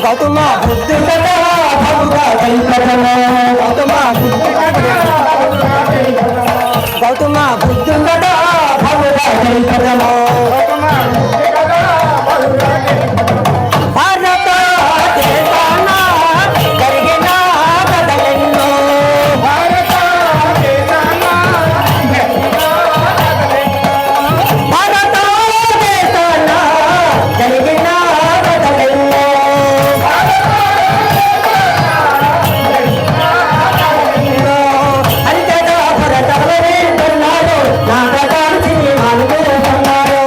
గౌతమ బుద్ధుడా భవుగా కైపదమో గౌతమ బుద్ధుడా భవుగా కైపదమో భారత దేశాన జరిగిన కథలెన్నో భారత దేశాన జరిగిన కథలెన్నో అంతగా భరతలు వింటున్నారు నాటకాల్సి అనుకుంటున్నారు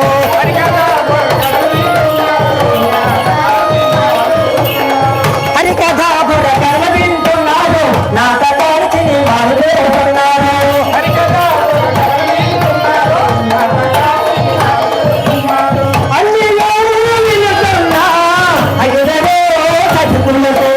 హరికథ భరతలు వింటున్నారు నాటకాల్సి అనుకుంటున్నారు అన్నిలో వినుతున్నా అయ్యుడనే చదువుకుంటూ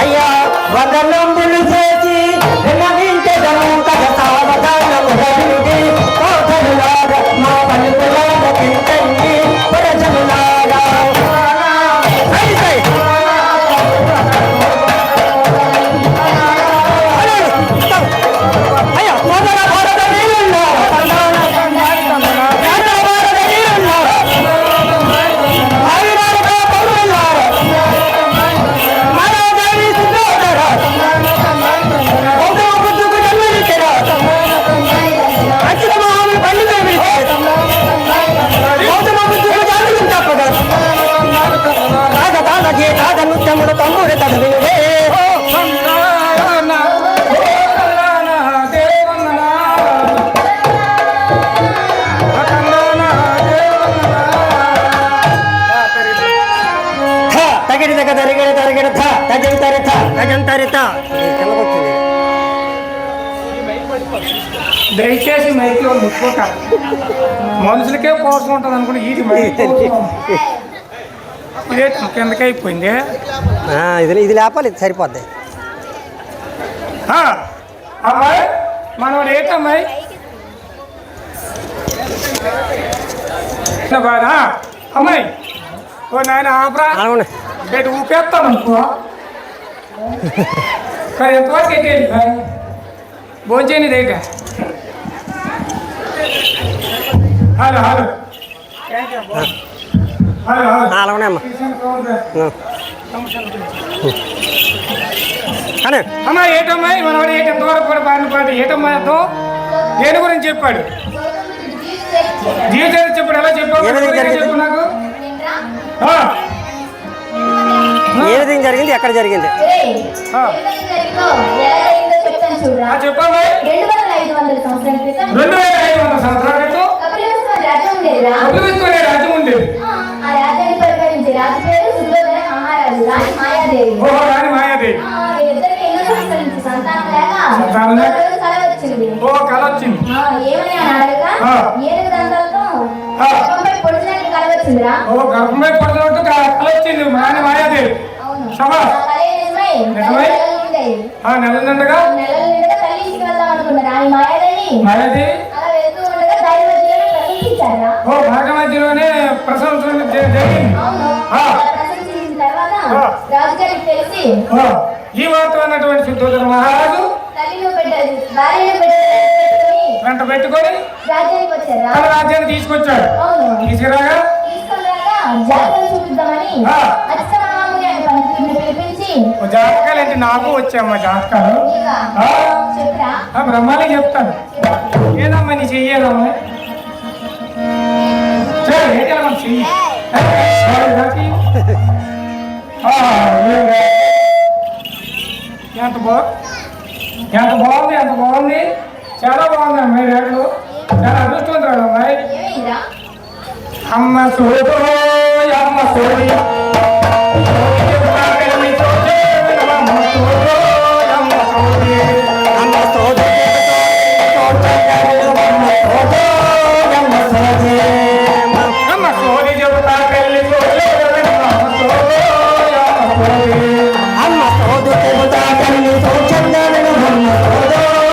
అయ్యా వందనంబులు చేసి విన్నవించదము కథ సావధానము జరిగి కోటలులాగా మా పలుకులాగా తింటండి ప్రజలులాగా అయ్యా మొదల భారత నీళ్ళున్నారు భారత నీళ్ళున్నారు ఆవిరాలుగా పౌరులున్నారు మానవదేవి సిద్ధోదర గౌతమ బుద్ధుకు జన్మనిచ్చిన అచ్యుత మహాముని పండితులు పిలిచారు గౌతమ బుద్ధుకు జాతకం తప్పదు రాగ తాగ గీతాగ నృత్యములు తమ్ముడు తదవినుడే తగిడి దగ్గర తరిగిడ తరిగిడ తజంతరిత తజంతరిత దయచేసి మైక్లో ముట్టుకోక మనుషులకే కోసం ఉంటుంది అనుకుని ఇది ఇదే కిందకి అయిపోయింది. ఇది లేపాలి ఇది సరిపోద్ది అమ్మాయి మనవాడు ఏంటమ్మాయి బాధ అమ్మాయి ఓ నాయన ఆపరా బయట ఊపేస్తాను అనుకో కానీ ఎంతవరకు ఎట్టేది భోజనం దేక హలో హలో హలో అలానే అమ్మా అమ్మా ఏటమ్మాయి మనవాడు ఏంటి ఎంతవరకు కూడా బారిన పాట ఏటమ్మా ఎంతో దేని గురించి చెప్పాడు జీవితం చెప్పాడు ఎలా చెప్పాడు చెప్పు నాకు ఏ విధంగా జరిగింది ఎక్కడ జరిగింది చెప్పమ్మా 2500 సంవత్సరాల క్రితం 2500 సంవత్సరాల క్రితం కపిలవస్తు రాజ్యం ఉండేది. ఆ రాజ్యాన్ని పరిపాలించే రాజు పేరు సుద్ధోదన మహారాజు రాణి మాయాదేవి. ఓహో రాణి మాయాదేవి. ఇద్దరికి ఎన్నో సంవత్సరాల నుంచి సంతానం లేక కల వచ్చింది. ఓ కల వచ్చింది. ఏమని అన్నాడుగా ఏనుగు దంతాలతో గర్భంపై పొడిచినట్టు కల వచ్చిందిరా. ఓ గర్భంపై పొడిచినట్టు కల వచ్చింది రాణి మాయాదేవి. అవును. శభాష్. కలే నిజమై. నెల నిండగా తల్లి ఇంటికి వెళ్దాం అనుకున్న రాణి మాయాదేవి అలా వెళ్తూ ఉండగా దారి మధ్యలోనే ప్రసవించారా. ఓ భాగ మధ్యలోనే ప్రశంసలు జరిగింది. అవును. ప్రసవించిన తర్వాత రాజుగారికి తెలిసి ఈ వార్త అన్నటువంటి సుద్ధోదన మహారాజు తల్లిని భార్యను వెంట పెట్టుకొని రాజ్యానికి వచ్చారా. తన రాజ్యాన్ని తీసుకొచ్చాడు. తీసుకురాగా జాతకం చూపిద్దామని అచ్యుత మహాముని అని పండితుడిని పిలిపించి జాతకాలు అంటే నాకు వచ్చామ్మా జాతకాలు చెప్పరా బ్రహ్మాలే చెప్తాను. ఏదమ్మా నీ చెయ్యేదమ్మా చెయ్యి ఎంత బాగుంది ఎంత బాగుంది చాలా బాగుంది అమ్మాయి రేట్లు చాలా అదృష్టవంతురాడు అమ్మాయి. అమ్మ సోదో అమ్మ సోడి